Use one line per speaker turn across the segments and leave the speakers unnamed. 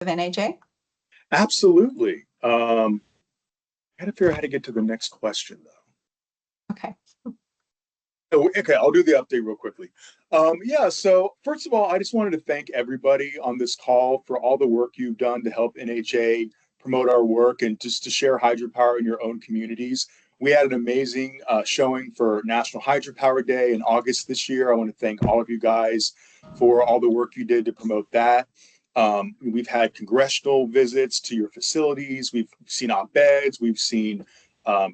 of NHA?
Absolutely. I got to figure out how to get to the next question, though.
Okay.
Oh, okay, I'll do the update real quickly. Yeah, so first of all, I just wanted to thank everybody on this call for all the work you've done to help NHA promote our work and just to share hydropower in your own communities. We had an amazing showing for National Hydropower Day in August this year. I want to thank all of you guys for all the work you did to promote that. We've had congressional visits to your facilities. We've seen op-eds. We've seen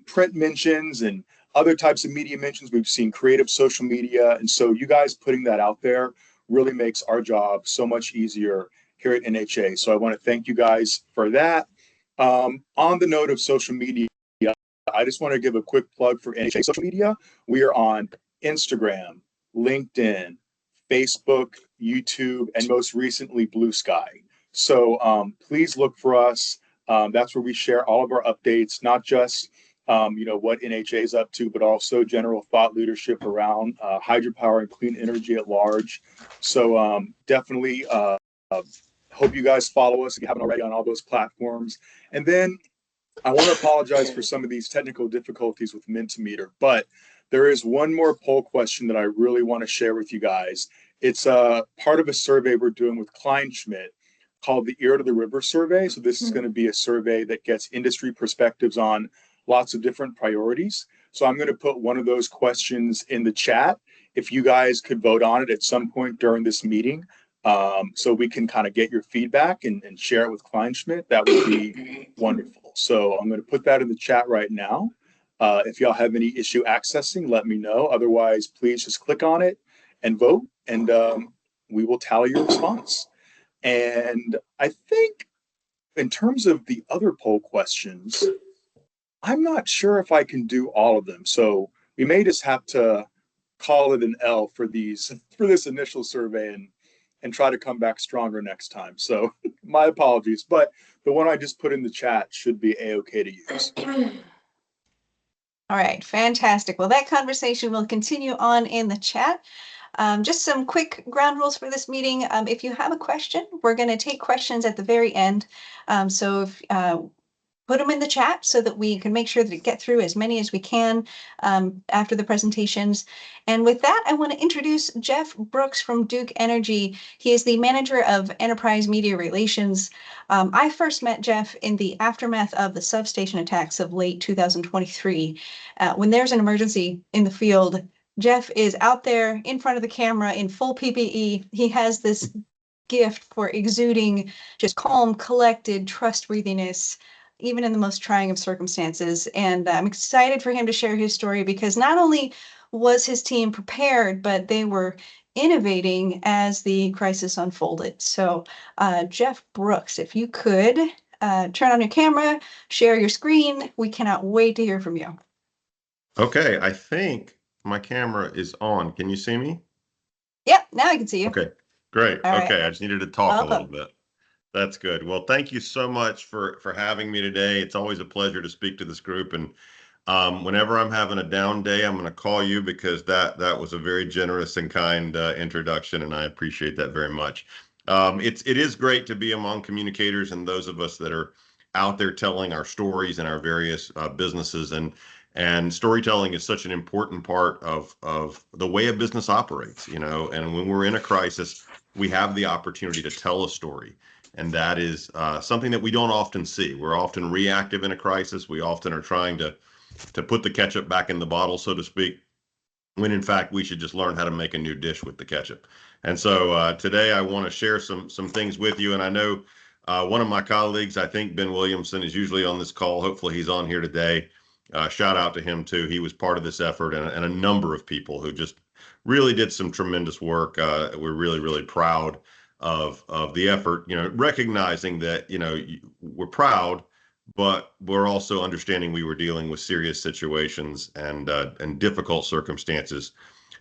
print mentions and other types of media mentions. We've seen creative social media. And so you guys putting that out there really makes our job so much easier here at NHA. So I want to thank you guys for that. On the note of social media, I just want to give a quick plug for NHA social media. We are on Instagram, LinkedIn, Facebook, YouTube, and most recently Blue Sky. So please look for us. That's where we share all of our updates, not just what NHA is up to, but also general thought leadership around hydropower and clean energy at large. So definitely hope you guys follow us if you haven't already on all those platforms. And then I want to apologize for some of these technical difficulties with Mentimeter, but there is one more poll question that I really want to share with you guys. It's part of a survey we're doing with Kleinschmidt called the Ear to the River survey. So this is going to be a survey that gets industry perspectives on lots of different priorities. So I'm going to put one of those questions in the chat. If you guys could vote on it at some point during this meeting, so we can kind of get your feedback and share it with Kleinschmidt, that would be wonderful. So I'm going to put that in the chat right now. If y'all have any issue accessing, let me know. Otherwise, please just click on it and vote, and we will tally your response. And I think in terms of the other poll questions, I'm not sure if I can do all of them. So we may just have to call it an L for this initial survey and try to come back stronger next time. So my apologies, but the one I just put in the chat should be a-okay to use.
All right, fantastic. Well, that conversation will continue on in the chat. Just some quick ground rules for this meeting. If you have a question, we're going to take questions at the very end. So if put them in the chat so that we can make sure that we get through as many as we can after the presentations. And with that, I want to introduce Jeff Brooks from Duke Energy. He is the manager of enterprise media relations. I first met Jeff in the aftermath of the substation attacks of late 2023. When there's an emergency in the field, Jeff is out there in front of the camera in full PPE. He has this gift for exuding just calm, collected trustworthiness, even in the most trying of circumstances. And I'm excited for him to share his story because not only was his team prepared, but they were innovating as the crisis unfolded. So Jeff Brooks, if you could turn on your camera, share your screen. We cannot wait to hear from you.
Okay, I think my camera is on. Can you see me?
Yep, now I can see you.
Okay, great.
All
okay,
right.
I just needed to talk a little bit. That's good. Well, thank you so much for having me today. It's always a pleasure to speak to this group. And whenever I'm having a down day, I'm going to call you because that was a very generous and kind introduction, and I appreciate that very much. It is great to be among communicators and those of us that are out there telling our stories and our various businesses. And storytelling is such an important part of the way a business operates, and when we're in a crisis, we have the opportunity to tell a story. And that is something that we don't often see. We're often reactive in a crisis. We often are trying to put the ketchup back in the bottle, so to speak, when in fact we should just learn how to make a new dish with the ketchup. And so today I want to share some things with you. And I know one of my colleagues, I think Ben Williamson, is usually on this call. Hopefully he's on here today. Shout out to him too. He was part of this effort, and a number of people who just really did some tremendous work. We're really, really proud of the effort, recognizing that, we're proud, but we're also understanding we were dealing with serious situations and difficult circumstances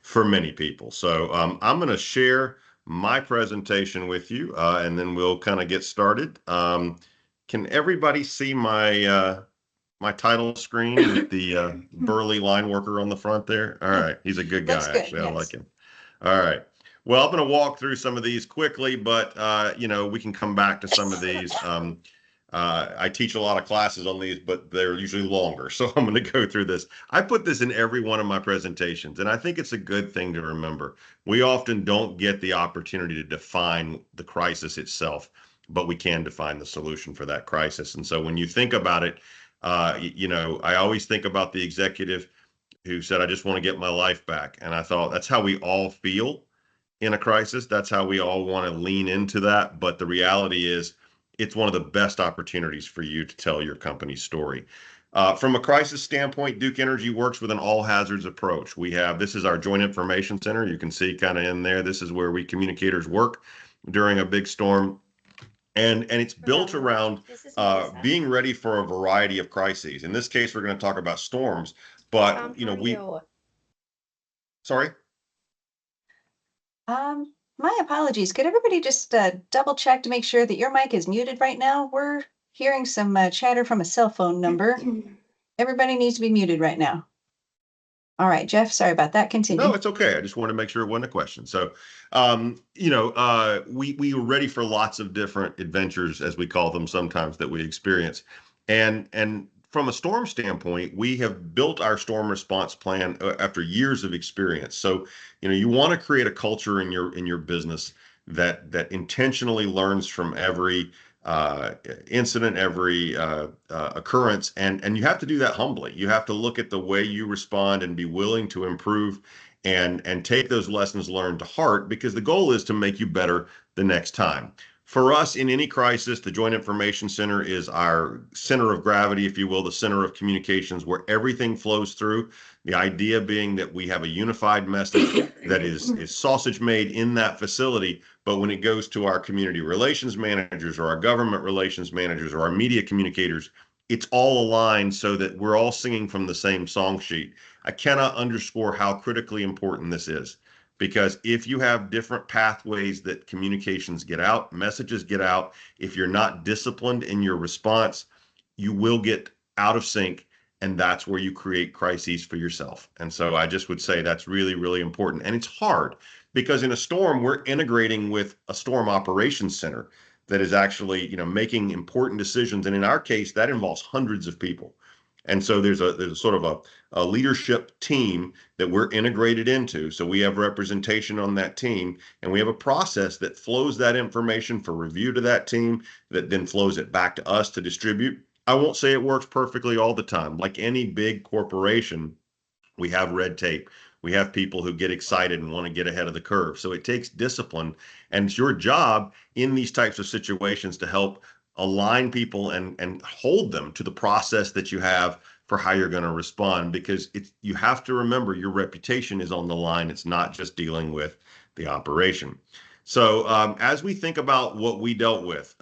for many people. So I'm going to share my presentation with you, and then we'll kind of get started. Can everybody see my title screen with the burly line worker on the front there? All right. He's a good guy, actually. I like him. All right. Well, I'm going to walk through some of these quickly, but we can come back to some of these. I teach a lot of classes on these, but they're usually longer. So I'm going to go through this. I put this in every one of my presentations, and I think it's a good thing to remember. We often don't get the opportunity to define the crisis itself, but we can define the solution for that crisis. And so when you think about it, I always think about the executive who said, I just want to get my life back. And I thought that's how we all feel in a crisis. That's how we all want to lean into that. But the reality is, it's one of the best opportunities for you to tell your company's story. From a crisis standpoint, Duke Energy works with an all hazards approach. This is our Joint Information Center. You can see kind of in there, this is where we communicators work during a big storm. And it's built around being ready for a variety of crises. In this case, we're going to talk about storms, but sorry.
My apologies. Could everybody just double check to make sure that your mic is muted right now? We're hearing some chatter from a cell phone number. Everybody needs to be muted right now. All right, Jeff, sorry about that. Continue.
No, it's okay. I just wanted to make sure it wasn't a question. So, we were ready for lots of different adventures, as we call them sometimes, that we experience. And from a storm standpoint, we have built our storm response plan after years of experience. So, you want to create a culture in your business that intentionally learns from every incident, every occurrence, and you have to do that humbly. You have to look at the way you respond and be willing to improve and take those lessons learned to heart, because the goal is to make you better the next time. For us, in any crisis, the Joint Information Center is our center of gravity, if you will, the center of communications where everything flows through. The idea being that we have a unified message that is sausage made in that facility, but when it goes to our community relations managers or our government relations managers or our media communicators, it's all aligned so that we're all singing from the same song sheet. I cannot underscore how critically important this is. Because if you have different pathways that communications get out, messages get out, if you're not disciplined in your response, you will get out of sync. And that's where you create crises for yourself. And so I just would say that's really, really important. And it's hard because in a storm, we're integrating with a storm operations center that is actually, making important decisions. And in our case, that involves hundreds of people. And so there's a sort of a leadership team that we're integrated into. So we have representation on that team, and we have a process that flows that information for review to that team that then flows it back to us to distribute. I won't say it works perfectly all the time. Like any big corporation, we have red tape. We have people who get excited and want to get ahead of the curve. So it takes discipline, and it's your job in these types of situations to help align people and hold them to the process that you have for how you're going to respond, because you have to remember your reputation is on the line. It's not just dealing with the operation. So as we think about what we dealt with,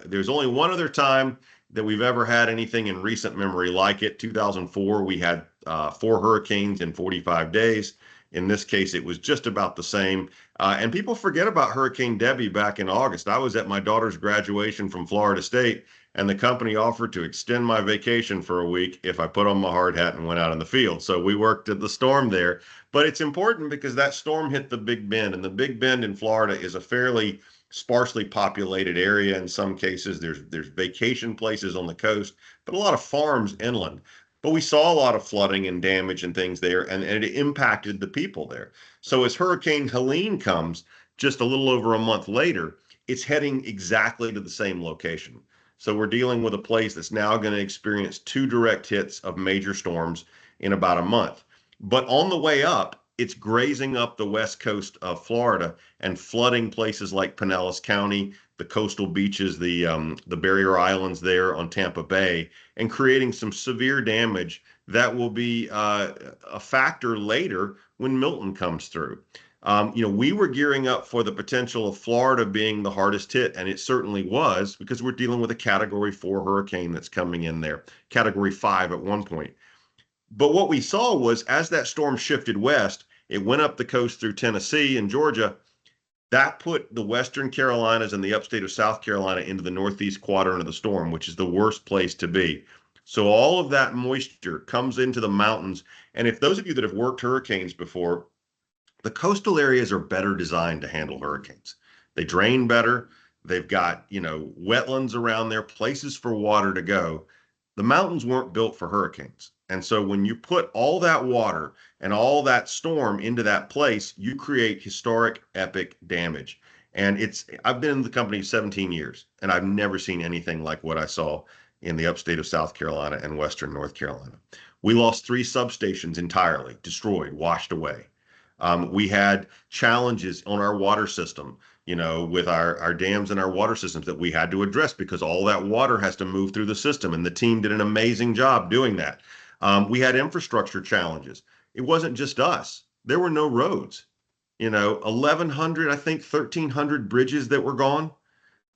there's only one other time that we've ever had anything in recent memory like it. 2004, we had 4 hurricanes in 45 days. In this case, it was just about the same. And people forget about Hurricane Debbie back in August. I was at my daughter's graduation from Florida State, and the company offered to extend my vacation for a week if I put on my hard hat and went out in the field. So we worked at the storm there. But it's important because that storm hit the Big Bend, and the Big Bend in Florida is a fairly sparsely populated area. In some cases, there's vacation places on the coast, but a lot of farms inland. But we saw a lot of flooding and damage and things there, and it impacted the people there. So as Hurricane Helene comes just a little over a month later, it's heading exactly to the same location. So we're dealing with a place that's now going to experience 2 direct hits of major storms in about a month. But on the way up, it's grazing up the west coast of Florida and flooding places like Pinellas County, the coastal beaches, the barrier islands there on Tampa Bay, and creating some severe damage that will be a factor later when Milton comes through. We were gearing up for the potential of Florida being the hardest hit, and it certainly was, because we're dealing with a Category 4 hurricane that's coming in there, Category 5 at one point. But what we saw was as that storm shifted west, it went up the coast through Tennessee and Georgia. That put the Western Carolinas and the upstate of South Carolina into the northeast quadrant of the storm, which is the worst place to be. So all of that moisture comes into the mountains. And if those of you that have worked hurricanes before, The coastal areas are better designed to handle hurricanes. They drain better. They've got, wetlands around there, places for water to go. The mountains weren't built for hurricanes. And so when you put all that water and all that storm into that place, you create historic, epic damage. And I've been in the company 17 years, and I've never seen anything like what I saw in the upstate of South Carolina and Western North Carolina. We lost 3 substations entirely, destroyed, washed away. We had challenges on our water system, with our dams and our water systems that we had to address because all that water has to move through the system. And the team did an amazing job doing that. We had infrastructure challenges. It wasn't just us. There were no roads, 1,100, I think 1,300 bridges that were gone.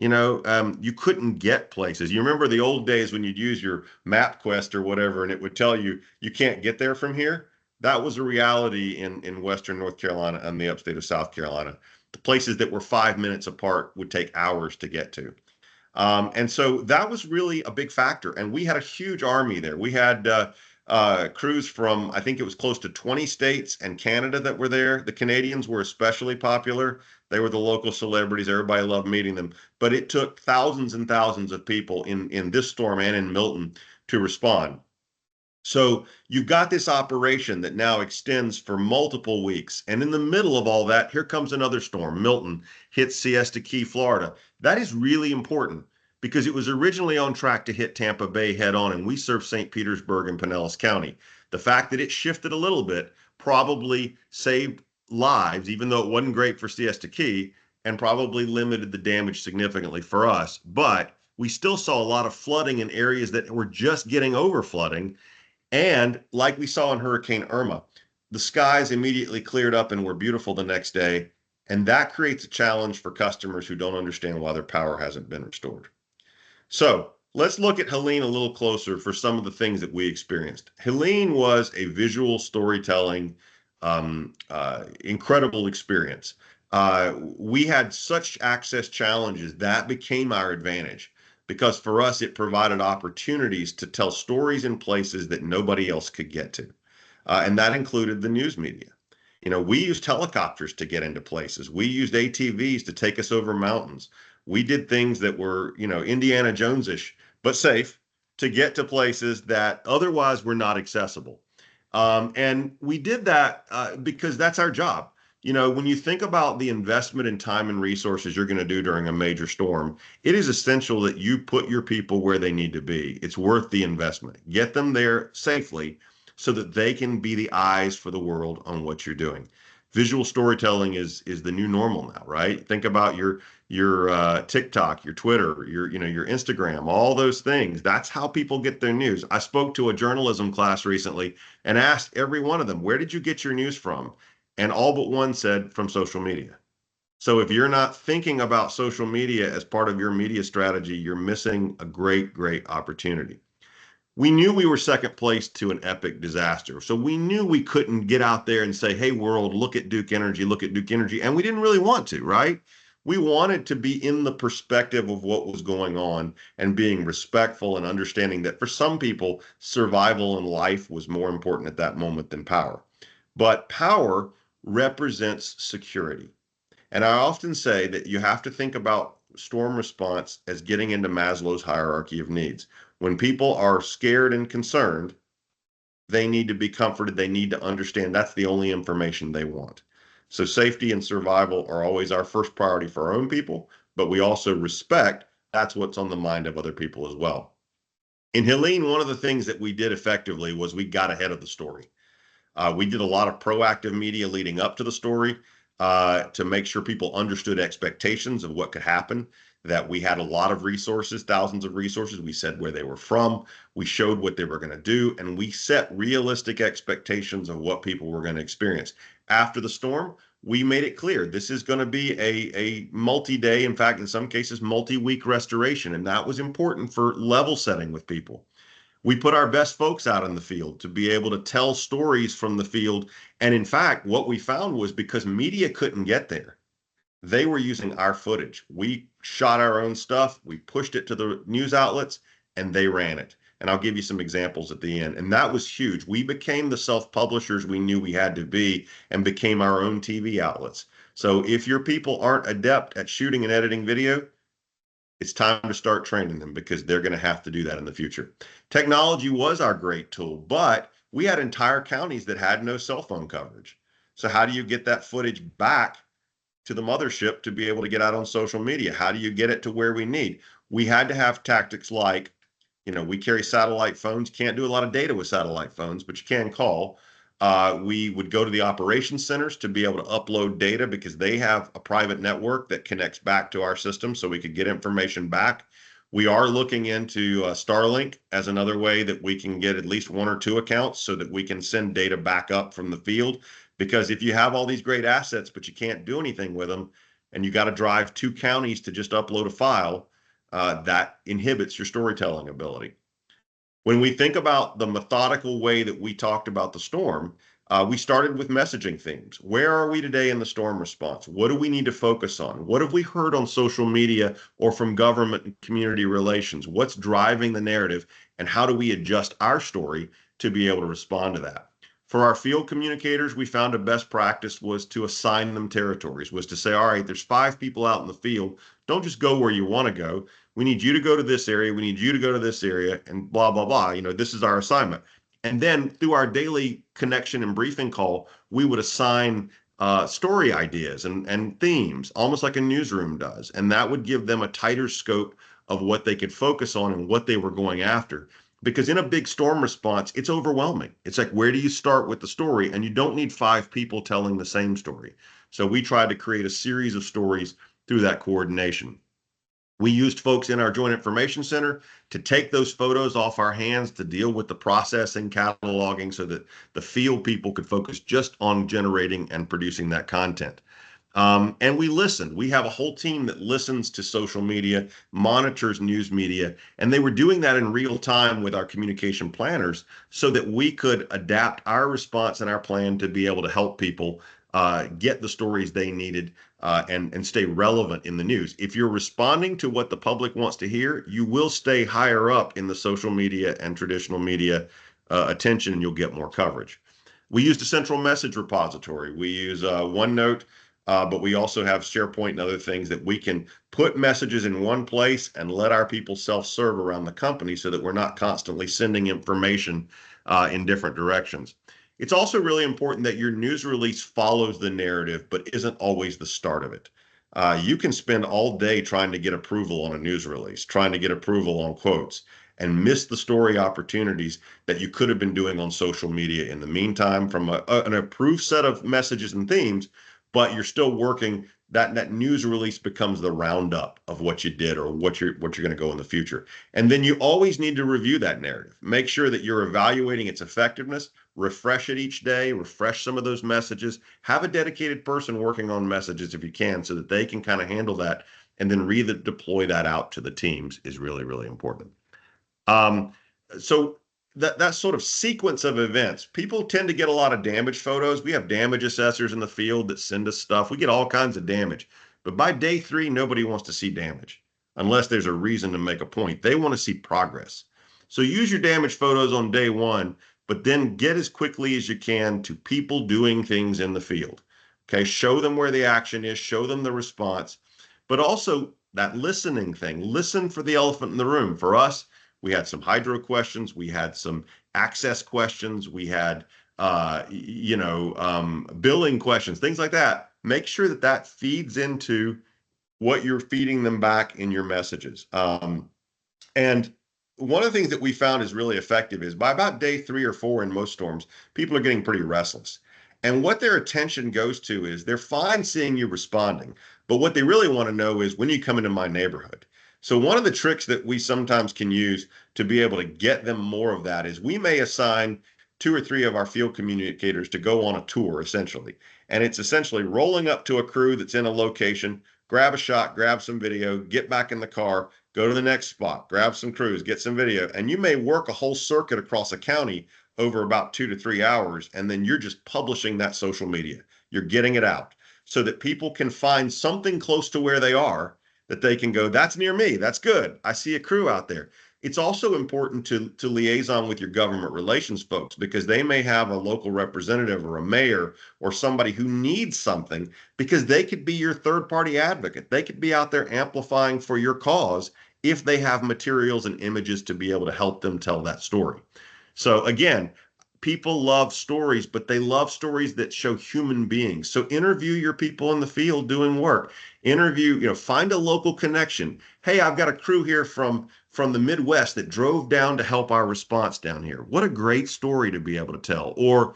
You couldn't get places. You remember the old days when you'd use your MapQuest or whatever, and it would tell you you can't get there from here. That was a reality in Western North Carolina and the upstate of South Carolina. The places that were 5 minutes apart would take hours to get to. And so that was really a big factor. And we had a huge army there. We had crews from, I think it was close to 20 states and Canada that were there. The Canadians were especially popular. They were the local celebrities. Everybody loved meeting them. But it took thousands and thousands of people in this storm and in Milton to respond. So you've got this operation that now extends for multiple weeks. And in the middle of all that, here comes another storm. Milton hits Siesta Key, Florida. That is really important because it was originally on track to hit Tampa Bay head on, and we serve St. Petersburg and Pinellas County. The fact that it shifted a little bit probably saved lives, even though it wasn't great for Siesta Key, and probably limited the damage significantly for us. But we still saw a lot of flooding in areas that were just getting over flooding. And like we saw in Hurricane Irma, the skies immediately cleared up and were beautiful the next day. And that creates a challenge for customers who don't understand why their power hasn't been restored. So let's look at Helene a little closer for some of the things that we experienced. Helene was a visual storytelling, incredible experience. We had such access challenges that became our advantage because for us, it provided opportunities to tell stories in places that nobody else could get to. And that included the news media. We used helicopters to get into places. We used ATVs to take us over mountains. We did things that were, Indiana Jones-ish, but safe to get to places that otherwise were not accessible. And we did that because that's our job. When you think about the investment in time and resources you're going to do during a major storm, it is essential that you put your people where they need to be. It's worth the investment. Get them there safely so that they can be the eyes for the world on what you're doing. Visual storytelling is the new normal now, right? Think about your TikTok, your Twitter, your Instagram, all those things. That's how people get their news. I spoke to a journalism class recently and asked every one of them, where did you get your news from? And all but one said from social media. So if you're not thinking about social media as part of your media strategy, you're missing a great, great opportunity. We knew we were second place to an epic disaster. So we knew we couldn't get out there and say, hey, world, look at Duke Energy, look at Duke Energy. And we didn't really want to, right? We wanted to be in the perspective of what was going on and being respectful and understanding that for some people, survival and life was more important at that moment than power. But power represents security. And I often say that you have to think about storm response as getting into Maslow's hierarchy of needs. When people are scared and concerned, they need to be comforted. They need to understand that's the only information they want. So safety and survival are always our first priority for our own people, but we also respect that's what's on the mind of other people as well. In Helene, one of the things that we did effectively was we got ahead of the story. We did a lot of proactive media leading up to the story to make sure people understood expectations of what could happen, that we had a lot of resources, thousands of resources. We said where they were from. We showed what they were going to do, and we set realistic expectations of what people were going to experience. After the storm, we made it clear this is going to be a multi-day, in fact, in some cases, multi-week restoration, and that was important for level setting with people. We put our best folks out in the field to be able to tell stories from the field. And in fact, what we found was because media couldn't get there, they were using our footage. We shot our own stuff, we pushed it to the news outlets, and they ran it. And I'll give you some examples at the end. And that was huge. We became the self-publishers we knew we had to be and became our own TV outlets. So if your people aren't adept at shooting and editing video, it's time to start training them because they're going to have to do that in the future. Technology was our great tool, but we had entire counties that had no cell phone coverage. So how do you get that footage back to the mothership to be able to get out on social media? How do you get it to where we need? We had to have tactics like, we carry satellite phones, can't do a lot of data with satellite phones, but you can call. We would go to the operations centers to be able to upload data because they have a private network that connects back to our system so we could get information back. We are looking into Starlink as another way that we can get at least one or two accounts so that we can send data back up from the field. Because if you have all these great assets, but you can't do anything with them, and you got to drive 2 counties to just upload a file, that inhibits your storytelling ability. When we think about the methodical way that we talked about the storm, we started with messaging themes. Where are we today in the storm response? What do we need to focus on? What have we heard on social media or from government and community relations? What's driving the narrative? And how do we adjust our story to be able to respond to that? For our field communicators, we found a best practice was to assign them territories, was to say, all right, there's 5 people out in the field. Don't just go where you want to go. We need you to go to this area. We need you to go to this area and blah, blah, blah. This is our assignment. And then through our daily connection and briefing call, we would assign story ideas and themes, almost like a newsroom does. And that would give them a tighter scope of what they could focus on and what they were going after. Because in a big storm response, it's overwhelming. It's like, where do you start with the story? And you don't need 5 people telling the same story. So we tried to create a series of stories through that coordination. We used folks in our Joint Information Center to take those photos off our hands to deal with the processing, cataloging, so that the field people could focus just on generating and producing that content. And we listen. We have a whole team that listens to social media, monitors news media, and they were doing that in real time with our communication planners so that we could adapt our response and our plan to be able to help people get the stories they needed and stay relevant in the news. If you're responding to what the public wants to hear, you will stay higher up in the social media and traditional media attention, and you'll get more coverage. We used a central message repository. We use OneNote, but we also have SharePoint and other things that we can put messages in one place and let our people self-serve around the company so that we're not constantly sending information in different directions. It's also really important that your news release follows the narrative, but isn't always the start of it. You can spend all day trying to get approval on a news release, trying to get approval on quotes, and miss the story opportunities that you could have been doing on social media in the meantime from an approved set of messages and themes, but you're still working. That news release becomes the roundup of what you did or what you're going to go in the future. And then you always need to review that narrative. Make sure that you're evaluating its effectiveness, refresh it each day, refresh some of those messages, have a dedicated person working on messages if you can so that they can kind of handle that, and then redeploy that out to the teams is really, really important. So that sort of sequence of events, people tend to get a lot of damage photos. We have damage assessors in the field that send us stuff. We get all kinds of damage. But by day 3, nobody wants to see damage unless there's a reason to make a point. They want to see progress. So use your damage photos on day 1, but then get as quickly as you can to people doing things in the field. Okay, show them where the action is, show them the response, but also that listening thing. Listen for the elephant in the room. For us, we had some hydro questions. We had some access questions. We had, billing questions, things like that. Make sure that that feeds into what you're feeding them back in your messages. And one of the things that we found is really effective is by about day 3 or 4 in most storms, people are getting pretty restless. And what their attention goes to is they're fine seeing you responding, but what they really want to know is when you come into my neighborhood. So one of the tricks that we sometimes can use to be able to get them more of that is we may assign 2 or 3 of our field communicators to go on a tour, essentially. And it's essentially rolling up to a crew that's in a location, grab a shot, grab some video, get back in the car, go to the next spot, grab some crews, get some video. And you may work a whole circuit across a county over about 2 to 3 hours, and then you're just publishing that social media. You're getting it out so that people can find something close to where they are that they can go, that's near me. That's good. I see a crew out there. It's also important to liaison with your government relations folks because they may have a local representative or a mayor or somebody who needs something because they could be your third party advocate. They could be out there amplifying for your cause if they have materials and images to be able to help them tell that story. So again, people love stories, but they love stories that show human beings. So interview your people in the field doing work. Interview, find a local connection. Hey, I've got a crew here from the Midwest that drove down to help our response down here. What a great story to be able to tell. Or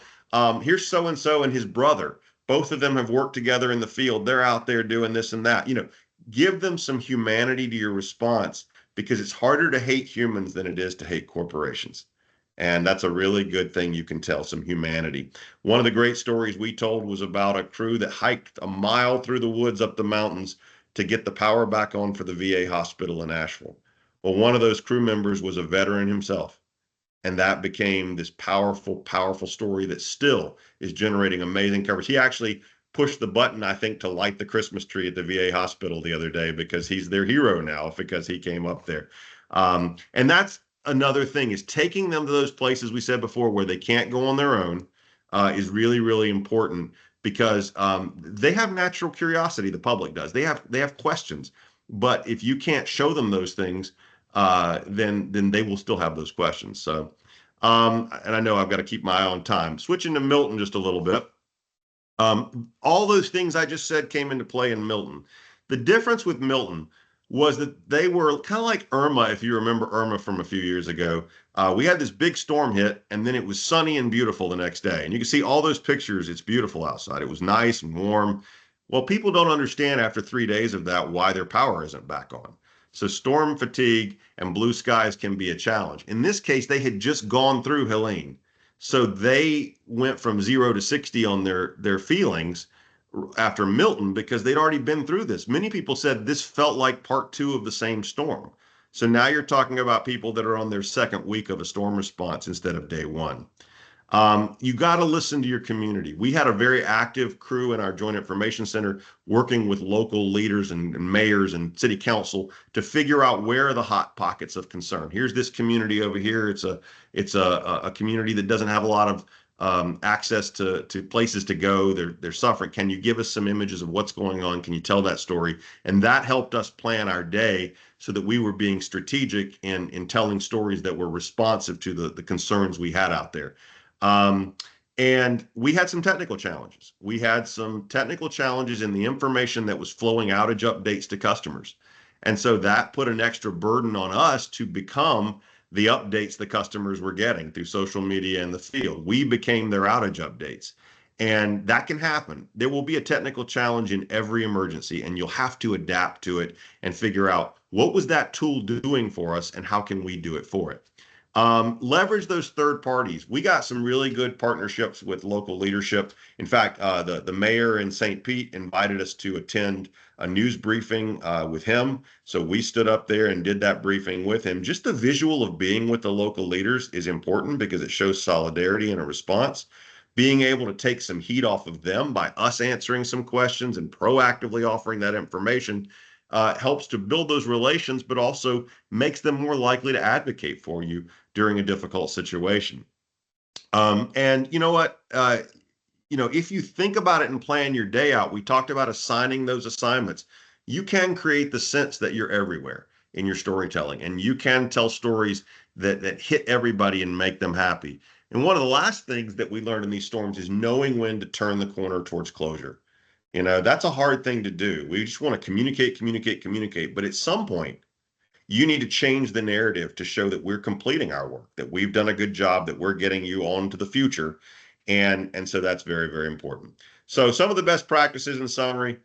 here's so and so and his brother. Both of them have worked together in the field. They're out there doing this and that. Give them some humanity to your response because it's harder to hate humans than it is to hate corporations. And that's a really good thing you can tell, some humanity. One of the great stories we told was about a crew that hiked a mile through the woods up the mountains to get the power back on for the VA hospital in Asheville. Well, one of those crew members was a veteran himself. And that became this powerful, powerful story that still is generating amazing coverage. He actually pushed the button, I think, to light the Christmas tree at the VA hospital the other day because he's their hero now because he came up there. And that's another thing is taking them to those places we said before where they can't go on their own is really, really important because they have natural curiosity. The public does. They have questions, but if you can't show them those things, then they will still have those questions. So, and I know I've got to keep my eye on time. Switching to Milton just a little bit. All those things I just said came into play in Milton. The difference with Milton was that they were kind of like Irma, if you remember Irma from a few years ago. We had this big storm hit, and then it was sunny and beautiful the next day. And you can see all those pictures. It's beautiful outside. It was nice and warm. Well, people don't understand after 3 days of that why their power isn't back on. So storm fatigue and blue skies can be a challenge. In this case, they had just gone through Helene. So they went from 0 to 60 on their feelings after Milton because they'd already been through this. Many people said this felt like part two of the same storm. So now you're talking about people that are on their second week of a storm response instead of day one. You got to listen to your community. We had a very active crew in our Joint Information Center working with local leaders and mayors and city council to figure out where are the hot pockets of concern. Here's this community over here. It's a community that doesn't have a lot of access to places to go. They're suffering. Can you give us some images of what's going on? Can you tell that story? And that helped us plan our day so that we were being strategic in telling stories that were responsive to the concerns we had out there. And we had some technical challenges. We had some technical challenges in the information that was flowing outage updates to customers. And so that put an extra burden on us to become the updates the customers were getting through social media and the field. We became their outage updates. And that can happen. There will be a technical challenge in every emergency, and you'll have to adapt to it and figure out what was that tool doing for us and how can we do it for it. Leverage those third parties. We got some really good partnerships with local leadership. In fact, the mayor in St. Pete invited us to attend a news briefing with him. So we stood up there and did that briefing with him. Just the visual of being with the local leaders is important because it shows solidarity and a response. Being able to take some heat off of them by us answering some questions and proactively offering that information helps to build those relations, but also makes them more likely to advocate for you during a difficult situation. And you know what? If you think about it and plan your day out, we talked about assigning those assignments. You can create the sense that you're everywhere in your storytelling, and you can tell stories that hit everybody and make them happy. And one of the last things that we learned in these storms is knowing when to turn the corner towards closure. That's a hard thing to do. We just want to communicate, communicate, communicate. But at some point, you need to change the narrative to show that we're completing our work, that we've done a good job, that we're getting you on to the future. And so that's very, very important. So some of the best practices in summary,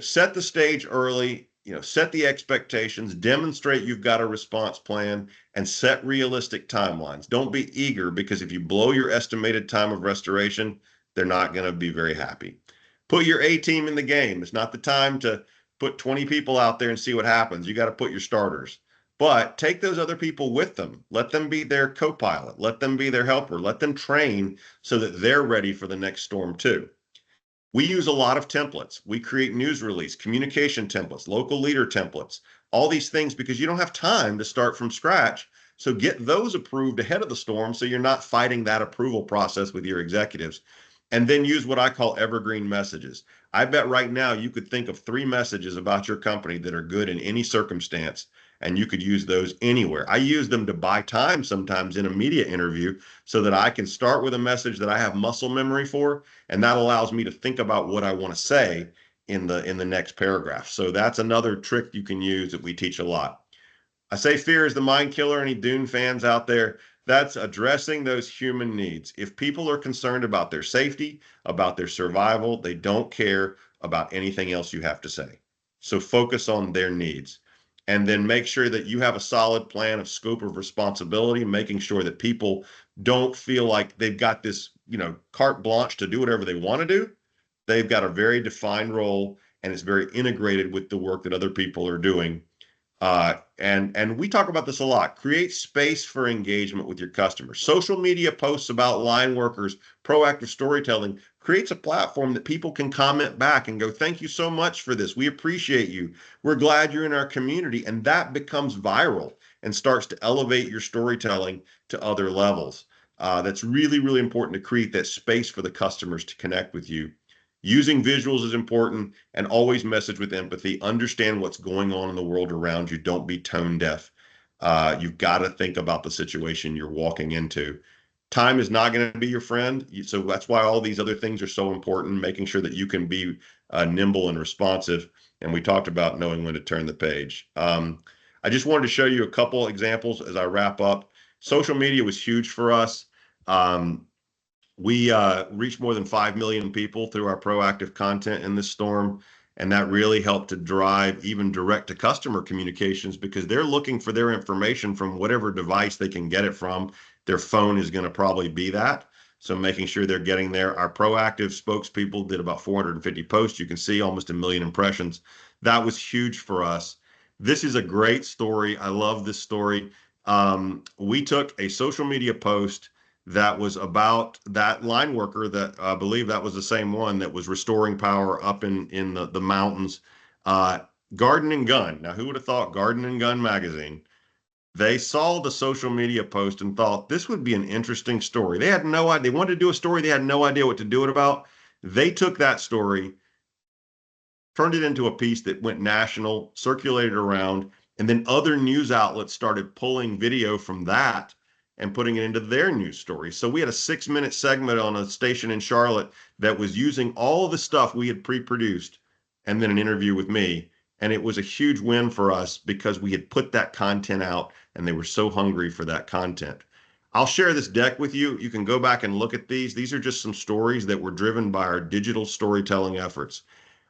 set the stage early, set the expectations, demonstrate you've got a response plan, and set realistic timelines. Don't be eager because if you blow your estimated time of restoration, they're not going to be very happy. Put your A team in the game. It's not the time to put 20 people out there and see what happens. You got to put your starters. But take those other people with them. Let them be their co-pilot. Let them be their helper. Let them train so that they're ready for the next storm too. We use a lot of templates. We create news release, communication templates, local leader templates, all these things because you don't have time to start from scratch. So get those approved ahead of the storm so you're not fighting that approval process with your executives. And then use what I call evergreen messages. I bet right now you could think of 3 messages about your company that are good in any circumstance, and you could use those anywhere. I use them to buy time sometimes in a media interview so that I can start with a message that I have muscle memory for, and that allows me to think about what I want to say in the next paragraph. So that's another trick you can use that we teach a lot. I say fear is the mind killer. Any Dune fans out there? That's addressing those human needs. If people are concerned about their safety, about their survival, they don't care about anything else you have to say. So focus on their needs. And then make sure that you have a solid plan of scope of responsibility, making sure that people don't feel like they've got this, carte blanche to do whatever they want to do. They've got a very defined role, and it's very integrated with the work that other people are doing. And we talk about this a lot. Create space for engagement with your customers. Social media posts about line workers, proactive storytelling creates a platform that people can comment back and go, thank you so much for this. We appreciate you. We're glad you're in our community. And that becomes viral and starts to elevate your storytelling to other levels. That's really, really important to create that space for the customers to connect with you. Using visuals is important, and always message with empathy. Understand what's going on in the world around you. Don't be tone deaf. You've got to think about the situation you're walking into. Time is not going to be your friend. So that's why all these other things are so important, making sure that you can be nimble and responsive. And we talked about knowing when to turn the page. I just wanted to show you a couple examples as I wrap up. Social media was huge for us. We reached more than 5 million people through our proactive content in this storm. And that really helped to drive even direct to customer communications because they're looking for their information from whatever device they can get it from. Their phone is going to probably be that. So making sure they're getting there. Our proactive spokespeople did about 450 posts. You can see almost 1 million impressions. That was huge for us. This is a great story. I love this story. We took a social media post that was about that line worker that I believe that was the same one that was restoring power up in the mountains. Garden and Gun. Now, who would have thought Garden and Gun magazine? They saw the social media post and thought this would be an interesting story. They had no idea. They wanted to do a story. They had no idea what to do it about. They took that story, turned it into a piece that went national, circulated around, and then other news outlets started pulling video from that and putting it into their news stories. So we had a 6-minute segment on a station in Charlotte that was using all of the stuff we had pre-produced and then an interview with me. And it was a huge win for us because we had put that content out and they were so hungry for that content. I'll share this deck with you. You can go back and look at these. These are just some stories that were driven by our digital storytelling efforts.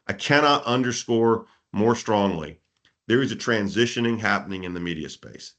I cannot underscore more strongly, there is a transitioning happening in the media space.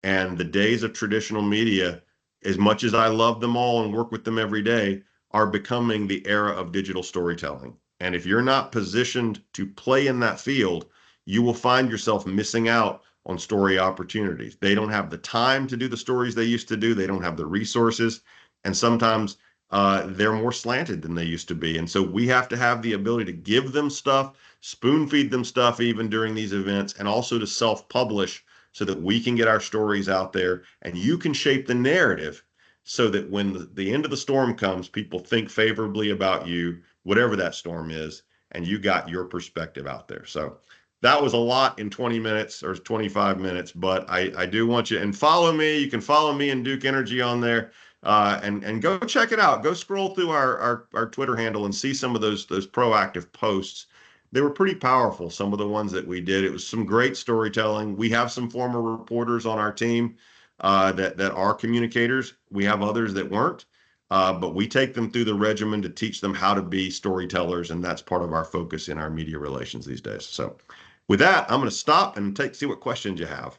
And the days of traditional media, as much as I love them all and work with them every day, are becoming the era of digital storytelling. And if you're not positioned to play in that field, you will find yourself missing out on story opportunities. They don't have the time to do the stories they used to do. They don't have the resources. And sometimes they're more slanted than they used to be. And so we have to have the ability to give them stuff, spoon feed them stuff even during these events, and also to self-publish so that we can get our stories out there and you can shape the narrative so that when the end of the storm comes, people think favorably about you, whatever that storm is, and you got your perspective out there. So that was a lot in 20 minutes or 25 minutes, but I do want you and follow me. You can follow me and Duke Energy on there. And go check it out. Go scroll through our Twitter handle and see some of those proactive posts. They were pretty powerful, some of the ones that we did. It was some great storytelling. We have some former reporters on our team that are communicators. We have others that weren't, but we take them through the regimen to teach them how to be storytellers, and that's part of our focus in our media relations these days. So with that, I'm going to stop and see what questions you have.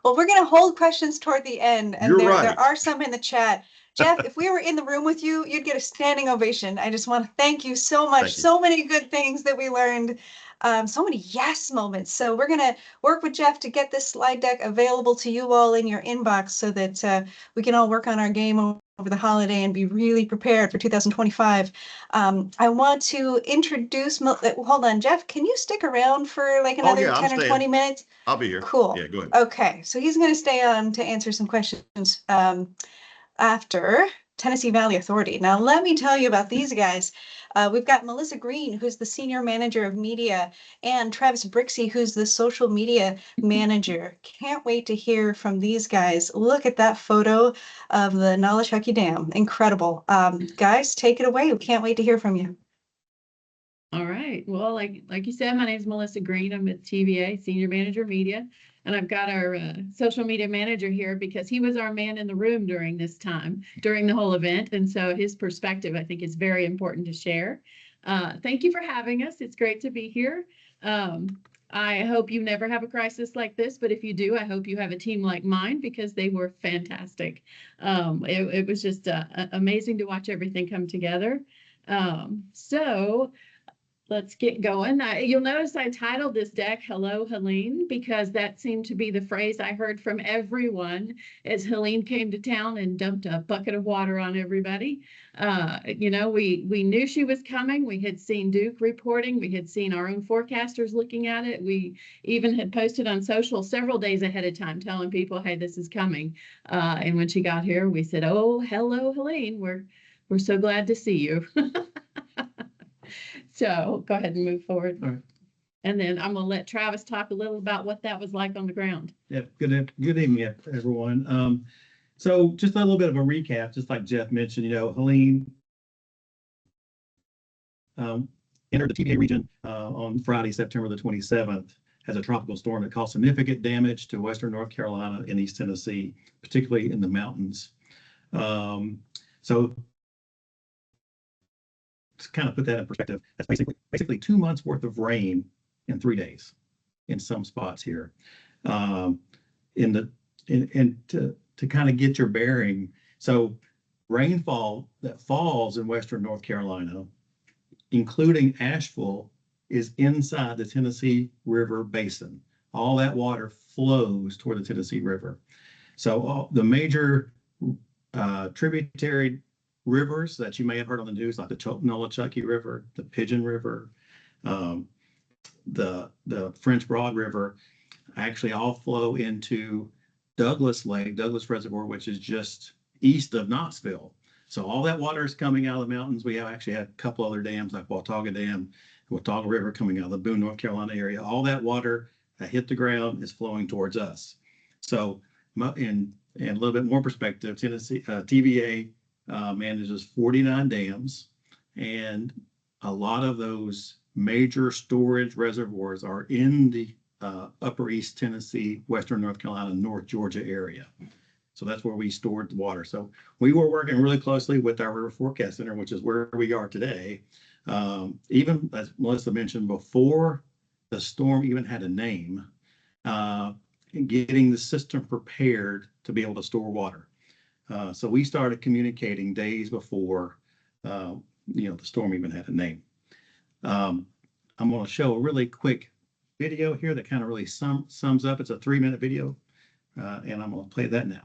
Well, we're going to hold questions toward the end, and
You're right.
there are some in the chat. Jeff, if we were in the room with you, you'd get a standing ovation. I just want to thank you so much.
Thank you.
So many good things that we learned. So many yes moments. So we're going to work with Jeff to get this slide deck available to you all in your inbox so that we can all work on our game over the holiday and be really prepared for 2025. I want to introduce, hold on, Jeff, can you stick around for like another
yeah,
10 or 20 minutes?
I'll be here.
Cool.
Yeah, go ahead.
Okay, so he's going to stay on to answer some questions after Tennessee Valley Authority. Now, let me tell you about these guys. We've got Melissa Green, who's the Senior Manager of Media, and Travis Brixey, who's the Social Media Manager. Can't wait to hear from these guys. Look at that photo of the Nolichucky Dam. Incredible. Guys, take it away. We can't wait to hear from you.
All right. Well, like you said, my name is Melissa Green. I'm at TVA, Senior Manager Media, and I've got our social media manager here because he was our man in the room during this time, during the whole event. And so his perspective, I think, is very important to share. Thank you for having us. It's great to be here. I hope you never have a crisis like this, but if you do, I hope you have a team like mine because they were fantastic. It was just amazing to watch everything come together. So let's get going. You'll notice I titled this deck Hello, Helene, because that seemed to be the phrase I heard from everyone as Helene came to town and dumped a bucket of water on everybody. We knew she was coming. We had seen Duke reporting. We had seen our own forecasters looking at it. We even had posted on social several days ahead of time telling people, hey, this is coming. And when she got here, we said, oh, hello, Helene. We're so glad to see you. So go ahead and move forward.
All right.
And then I'm going to let Travis talk a little about what that was like on the ground.
Yeah, good evening, everyone. So just a little bit of a recap, just like Jeff mentioned, Helene entered the TVA region on Friday, September the 27th, as a tropical storm that caused significant damage to Western North Carolina and East Tennessee, particularly in the mountains. So to kind of put that in perspective, that's basically 2 months worth of rain in 3 days in some spots here. To kind of get your bearing, so rainfall that falls in Western North Carolina, including ashfall, is inside the Tennessee River Basin. All that water flows toward the Tennessee River. So the major tributary rivers that you may have heard on the news, like the Nolichucky River, the Pigeon River, the French Broad River, actually all flow into Douglas Reservoir, which is just east of Knoxville. So all that water is coming out of the mountains. We have actually had a couple other dams like Watauga Dam, Watauga River coming out of the Boone, North Carolina area. All that water that hit the ground is flowing towards us. So in a little bit more perspective, Tennessee TVA manages 49 dams, and a lot of those major storage reservoirs are in the upper East Tennessee, Western North Carolina, North Georgia area. So that's where we stored the water. So we were working really closely with our River Forecast Center, which is where we are today. Even as Melissa mentioned, before the storm even had a name, getting the system prepared to be able to store water. So we started communicating days before, the storm even had a name. I'm going to show a really quick video here that kind of really sums up. It's a 3-minute video, and I'm going to play that now.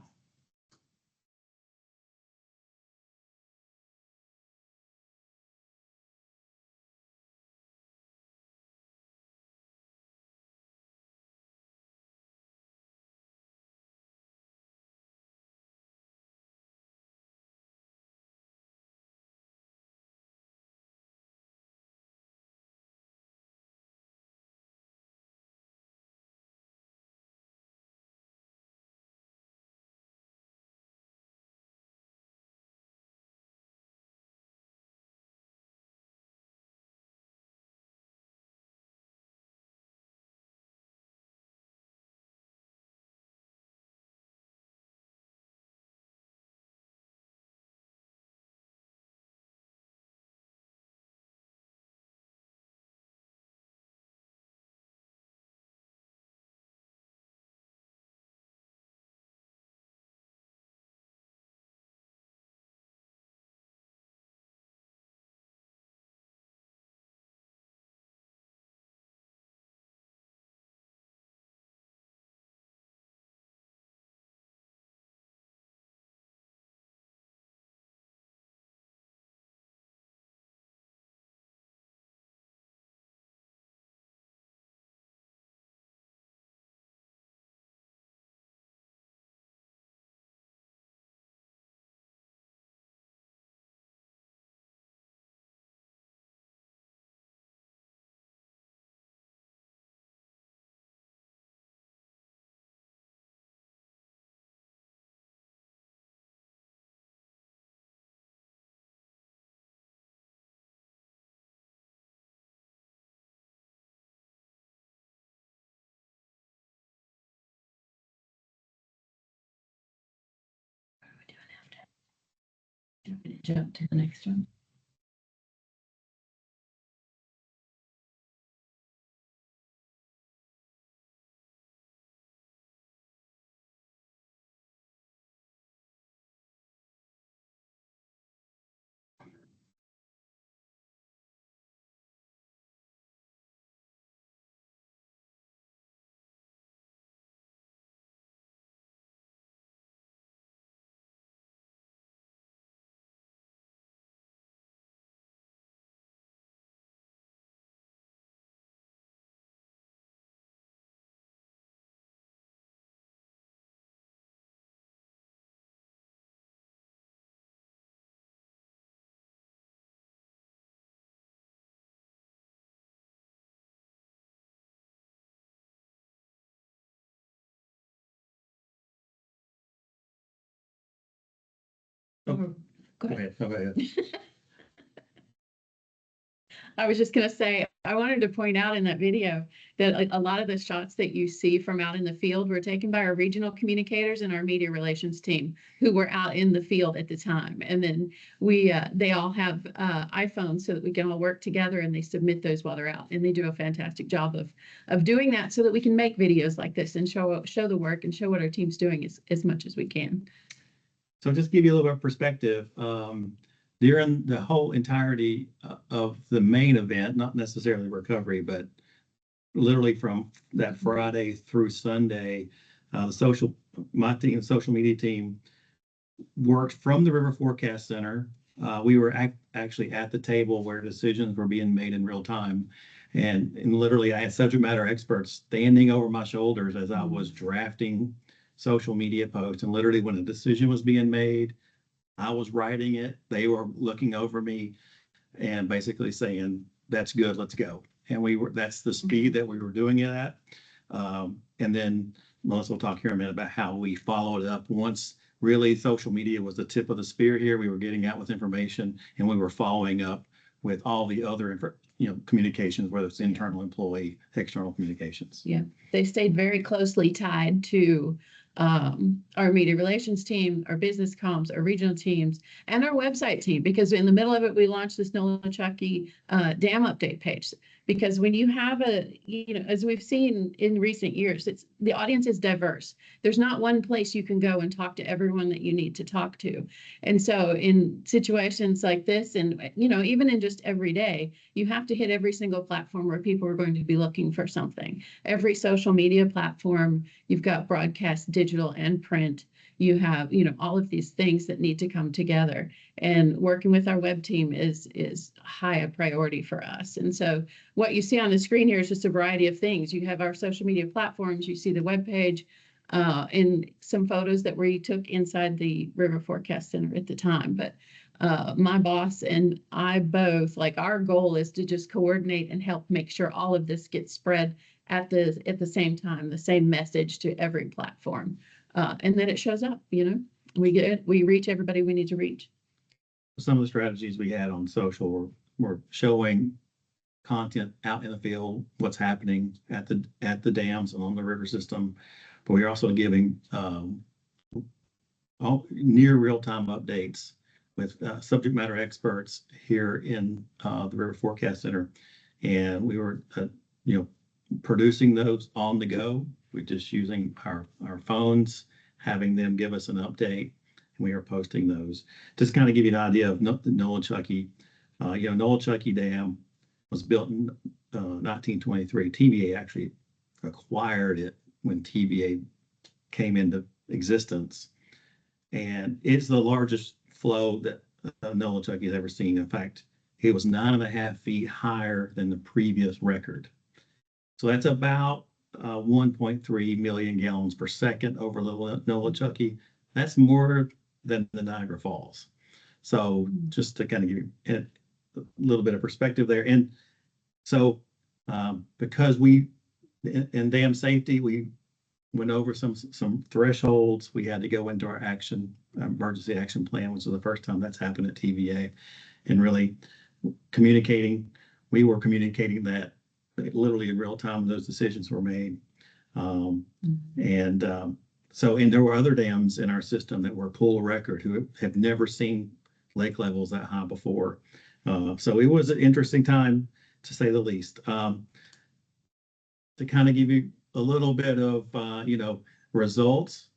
Jump to the next one.
Oh,
Go
Go
ahead.
ahead. Go ahead.
I was just going to say, I wanted to point out in that video that a lot of the shots that you see from out in the field were taken by our regional communicators and our media relations team who were out in the field at the time. And then they all have iPhones so that we can all work together, and they submit those while they're out. And they do a fantastic job of doing that so that we can make videos like this and show the work and show what our team's doing as much as we can.
So just give you a little bit of perspective, during the whole entirety of the main event, not necessarily recovery, but literally from that Friday through Sunday, my team, social media team, worked from the River Forecast Center. We were actually at the table where decisions were being made in real time. And literally, I had subject matter experts standing over my shoulders as I was drafting social media posts. And literally, when a decision was being made, I was writing it. They were looking over me and basically saying, "That's good, let's go." And that's the speed that we were doing it at. And then Melissa will talk here in a minute about how we followed it up. Once really social media was the tip of the spear here, we were getting out with information, and we were following up with all the other communications, whether it's internal employee, external communications.
Yeah, they stayed very closely tied to our media relations team, our business comms, our regional teams, and our website team, because in the middle of it, we launched this Nolichucky dam update page. Because when you have as we've seen in recent years, the audience is diverse. There's not one place you can go and talk to everyone that you need to talk to. And so in situations like this, and even in just every day, you have to hit every single platform where people are going to be looking for something. Every social media platform, you've got broadcast, digital, and print. You have, all of these things that need to come together. And working with our web team is high a priority for us. And so what you see on the screen here is just a variety of things. You have our social media platforms, you see the webpage, and some photos that we took inside the River Forecast Center at the time. But my boss and I both, our goal is to just coordinate and help make sure all of this gets spread at the same time, the same message to every platform. And then it shows up, we reach everybody we need to reach.
Some of the strategies we had on social were showing content out in the field, what's happening at the dams along the river system, but we're also giving near real-time updates with subject matter experts here in the River Forecast Center, and we were producing those on the go. We're just using our phones, having them give us an update, and we are posting those. Just kind of give you an idea of the Nolichucky. Nolichucky Dam was built in 1923. TVA actually acquired it when TVA came into existence, and it's the largest flow that Nolichucky has ever seen. In fact, it was 9.5 feet higher than the previous record. So that's about 1.3 million gallons per second over Nolichucky. That's more than the Niagara Falls. So just to kind of give you a little bit of perspective there. And so because in dam safety, we went over some thresholds. We had to go into our emergency action plan, which was the first time that's happened at TVA, and really we were communicating that literally in real time those decisions were made. And there were other dams in our system that were pool record who have never seen lake levels that high before. So it was an interesting time, to say the least. To kind of give you a little bit of, results,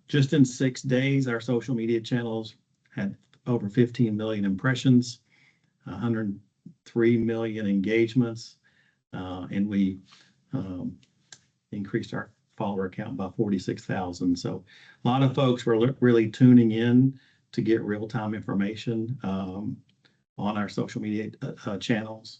just in 6 days, our social media channels had over 15 million impressions, 103 million engagements, and we increased our follower count by 46,000. So a lot of folks were really tuning in to get real-time information on our social media channels.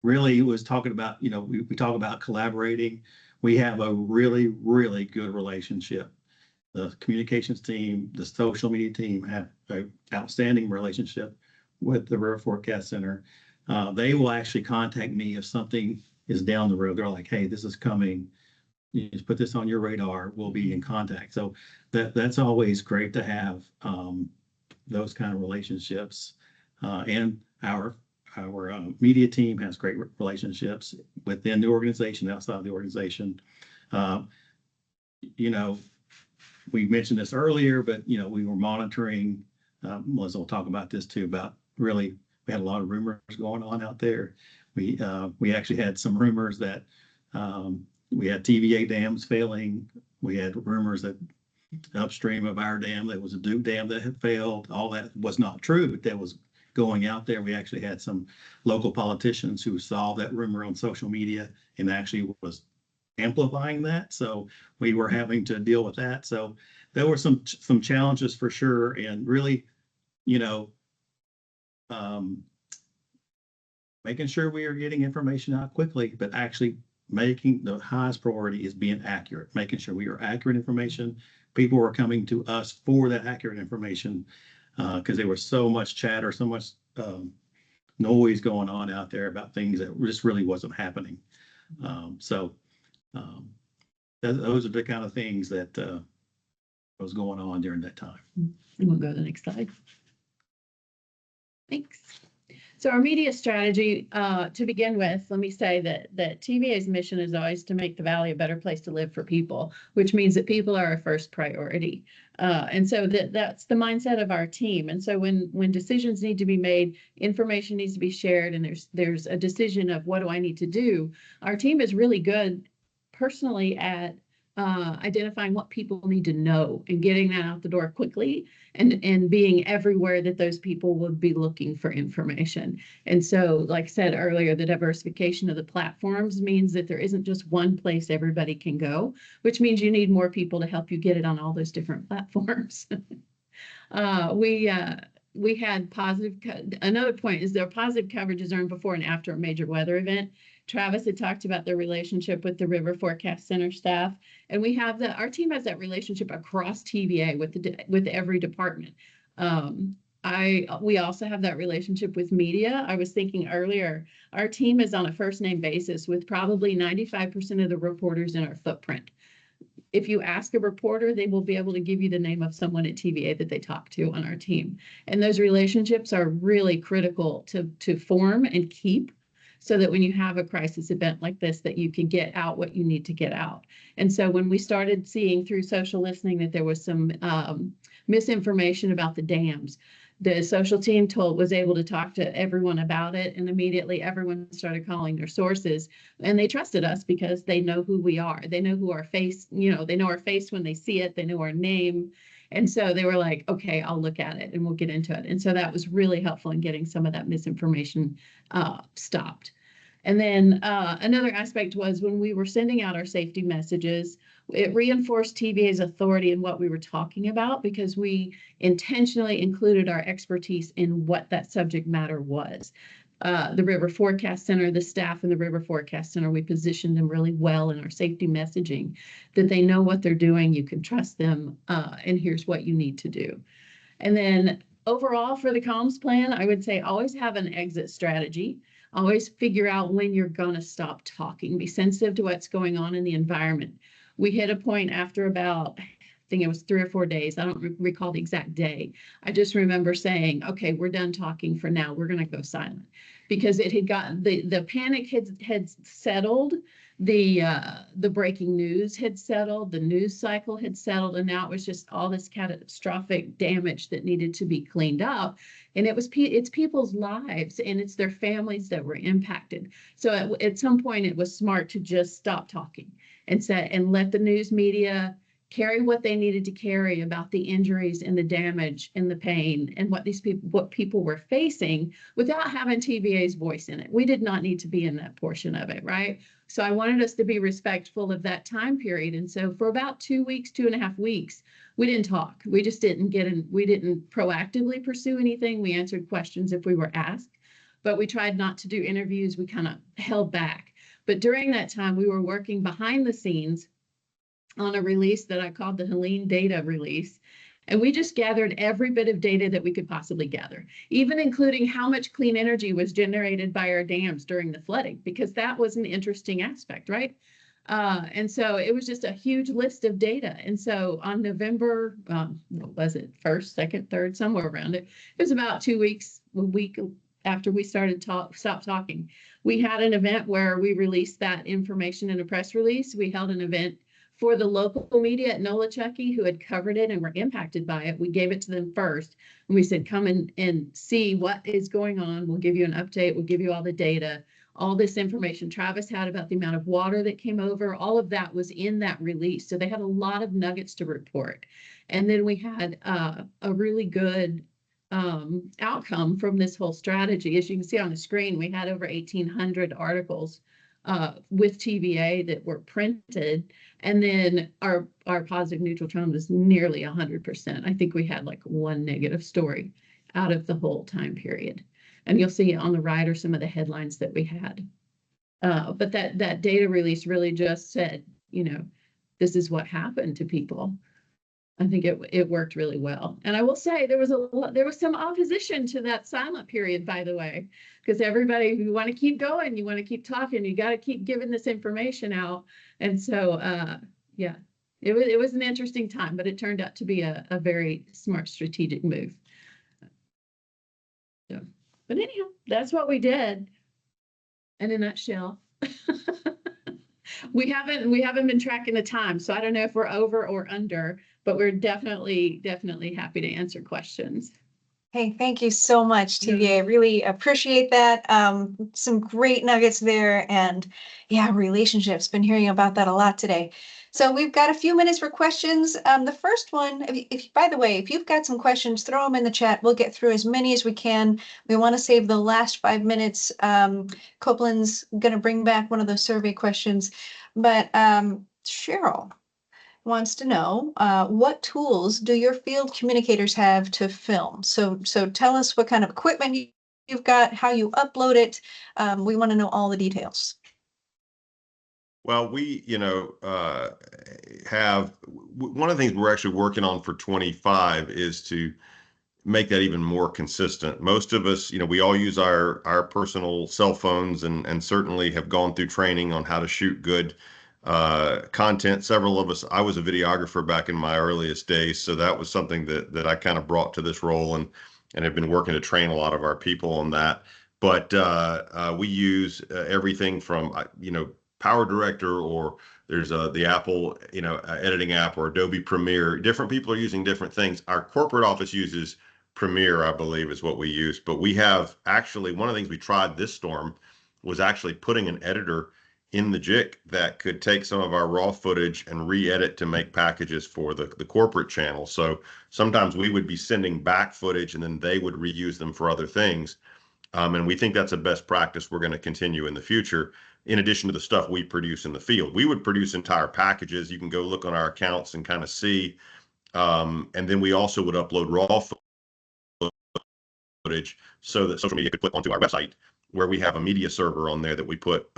Really was talking about, we talk about collaborating. We have a really, really good relationship. The communications team, the social media team have an outstanding relationship with the River Forecast Center. They will actually contact me if something is down the road. They're like, hey, this is coming. You just put this on your radar. We'll be in contact. So that's always great to have those kind of relationships. And our media team has great relationships within the organization, outside the organization. We mentioned this earlier, but we were monitoring. Melissa will talk about this too. About really, we had a lot of rumors going on out there. We actually had some rumors that we had TVA dams failing. We had rumors that upstream of our dam, there was a Duke dam that had failed. All that was not true, but that was going out there. We actually had some local politicians who saw that rumor on social media and actually was amplifying that. So we were having to deal with that. So there were some challenges for sure. And really, making sure we are getting information out quickly, but actually making the highest priority is being accurate, making sure we are accurate information. People were coming to us for that accurate information because there was so much chatter, so much noise going on out there about things that just really wasn't happening. Those are the kind of things that was going on during that time.
We'll go to the next slide. Thanks. So our media strategy, to begin with, let me say that TVA's mission is always to make the Valley a better place to live for people, which means that people are our first priority. And so that's the mindset of our team. And so when decisions need to be made, information needs to be shared, and there's a decision of what do I need to do, our team is really good personally at identifying what people need to know and getting that out the door quickly and being everywhere that those people would be looking for information. And so, like I said earlier, the diversification of the platforms means that there isn't just one place everybody can go, which means you need more people to help you get it on all those different platforms. We had positive, another point is there positive coverage is earned before and after a major weather event. Travis had talked about their relationship with the River Forecast Center staff, and we have our team has that relationship across TVA with every department. We also have that relationship with media. I was thinking earlier, our team is on a first name basis with probably 95% of the reporters in our footprint. If you ask a reporter, they will be able to give you the name of someone at TVA that they talk to on our team. And those relationships are really critical to form and keep, so that when you have a crisis event like this, that you can get out what you need to get out. And so when we started seeing through social listening that there was some misinformation about the dams, the social team was able to talk to everyone about it, and immediately everyone started calling their sources, and they trusted us because they know who we are. They know who our face, they know our face when they see it, they know our name. And so they were like, okay, I'll look at it and we'll get into it. And so that was really helpful in getting some of that misinformation stopped. And then another aspect was when we were sending out our safety messages, it reinforced TVA's authority in what we were talking about, because we intentionally included our expertise in what that subject matter was. The River Forecast Center, the staff in the River Forecast Center, we positioned them really well in our safety messaging, that they know what they're doing, you can trust them, and here's what you need to do. And then overall for the comms plan, I would say always have an exit strategy. Always figure out when you're going to stop talking. Be sensitive to what's going on in the environment. We hit a point after about, I think it was 3 or 4 days. I don't recall the exact day. I just remember saying, okay, we're done talking for now. We're going to go silent. because it had gotten, the panic had settled, the breaking news had settled, the news cycle had settled, and now it was just all this catastrophic damage that needed to be cleaned up. And it's people's lives and it's their families that were impacted. So at some point it was smart to just stop talking and let the news media carry what they needed to carry about the injuries and the damage and the pain and what people were facing without having TVA's voice in it. We did not need to be in that portion of it, right? So I wanted us to be respectful of that time period. And so for about 2 weeks, 2.5 weeks, we didn't talk. We just didn't we didn't proactively pursue anything. We answered questions if we were asked, but we tried not to do interviews. We kind of held back. But during that time, we were working behind the scenes on a release that I called the Helene data release. And we just gathered every bit of data that we could possibly gather, even including how much clean energy was generated by our dams during the flooding, because that was an interesting aspect, right? And so it was just a huge list of data. And so on November, what was it, 1st, 2nd, 3rd, somewhere around it, it was about 2 weeks, a week after we stopped talking. We had an event where we released that information in a press release. We held an event for the local media at Nolichucky who had covered it and were impacted by it. We gave it to them first. And we said, come and see what is going on. We'll give you an update. We'll give you all the data, all this information Travis had about the amount of water that came over. All of that was in that release. So they had a lot of nuggets to report. And then we had a really good outcome from this whole strategy. As you can see on the screen, we had over 1,800 articles with TVA that were printed. And then our positive neutral tone was nearly 100%. I think we had like one negative story out of the whole time period. And you'll see on the right are some of the headlines that we had. But that data release really just said, you know, this is what happened to people. I think it worked really well. And I will say there was some opposition to that silent period, by the way, because everybody, you want to keep going, you want to keep talking, you got to keep giving this information out. And so, yeah, it was an interesting time, but it turned out to be a very smart strategic move. So, but anyhow, that's what we did in a nutshell. We haven't been tracking the time, so I don't know if we're over or under, but we're definitely happy to answer questions.
Hey, thank you so much, TVA. I really appreciate that. Some great nuggets there, and yeah, relationships. Been hearing about that a lot today. So we've got a few minutes for questions. The first one, by the way, if you've got some questions, throw them in the chat. We'll get through as many as we can. We want to save the last 5 minutes. Copeland's going to bring back one of those survey questions, but Cheryl wants to know what tools do your field communicators have to film? So tell us what kind of equipment you've got, how you upload it. We want to know all the details.
Well, we, have one of the things we're actually working on for 25 is to make that even more consistent. Most of us, we all use our personal cell phones and certainly have gone through training on how to shoot good content. Several of us, I was a videographer back in my earliest days, so that was something that I kind of brought to this role and have been working to train a lot of our people on that. But we use everything from Power Director, or there's the Apple editing app, or Adobe Premiere. Different people are using different things. Our corporate office uses Premiere, I believe, is what we use. But we have actually, one of the things we tried this storm was actually putting an editor in the JIC that could take some of our raw footage and re-edit to make packages for the corporate channel. So sometimes we would be sending back footage and then they would reuse them for other things. And we think that's a best practice we're going to continue in the future, in addition to the stuff we produce in the field. We would produce entire packages. You can go look on our accounts and kind of see. And then we also would upload raw footage so that social media could put onto our website, where we have a media server on there that we put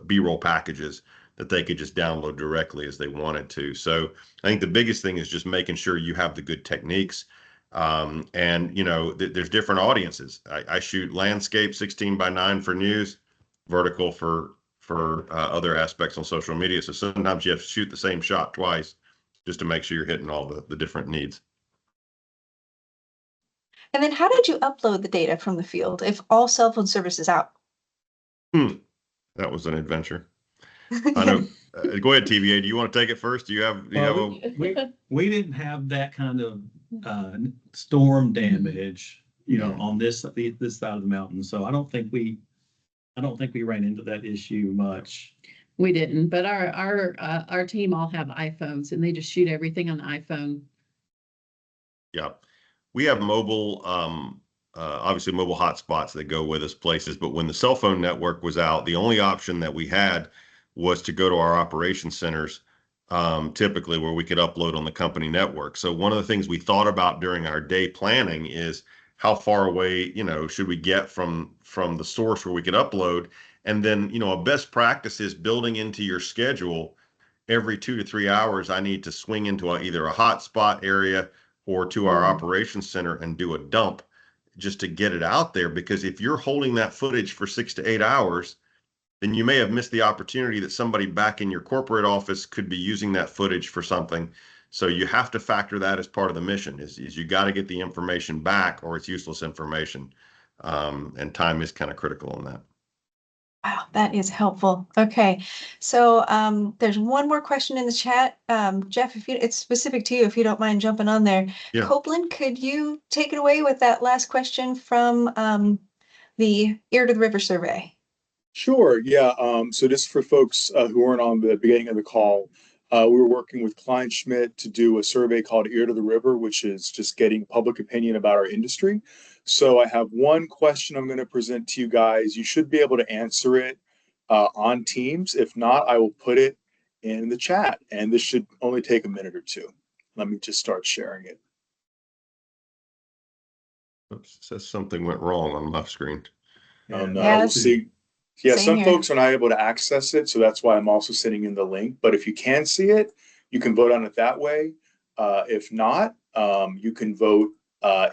B-roll packages that they could just download directly as they wanted to. So I think the biggest thing is just making sure you have the good techniques. And there's different audiences. I shoot landscape 16:9 for news, vertical for other aspects on social media. So sometimes you have to shoot the same shot twice just to make sure you're hitting all the different needs.
And then how did you upload the data from the field if all cell phone service is out?
That was an adventure. I know. Go ahead, TVA. Do you want to take it first? Do you have
we didn't have that kind of storm damage, on this side of the mountain. So I don't think we ran into that issue much.
We didn't, but our team all have iPhones and they just shoot everything on the iPhone.
Yeah, we have mobile, obviously mobile hotspots that go with us places. But when the cell phone network was out, the only option that we had was to go to our operations centers, typically where we could upload on the company network. So one of the things we thought about during our day planning is how far away, should we get from the source where we could upload. And then, a best practice is building into your schedule every 2 to 3 hours. I need to swing into either a hotspot area or to our operations center and do a dump just to get it out there. Because if you're holding that footage for 6 to 8 hours, then you may have missed the opportunity that somebody back in your corporate office could be using that footage for something. So you have to factor that as part of the mission is you got to get the information back or it's useless information. And time is kind of critical in that.
Wow, that is helpful. Okay, so there's one more question in the chat. Jeff, it's specific to you, if you don't mind jumping on there.
Yeah.
Copeland, could you take it away with that last question from the Ear to the River survey?
Sure. Yeah. So just for folks who weren't on the beginning of the call, we were working with Klein Schmidt to do a survey called Ear to the River, which is just getting public opinion about our industry. So I have one question I'm going to present to you guys. You should be able to answer it on Teams. If not, I will put it in the chat, and this should only take a minute or two. Let me just start sharing it.
Oops, it says something went wrong on my screen.
Oh no,
Yeah,
we'll see. Yeah,
same
some
here.
folks are not able to access it, so that's why I'm also sending in the link. But if you can see it, you can vote on it that way. If not, you can vote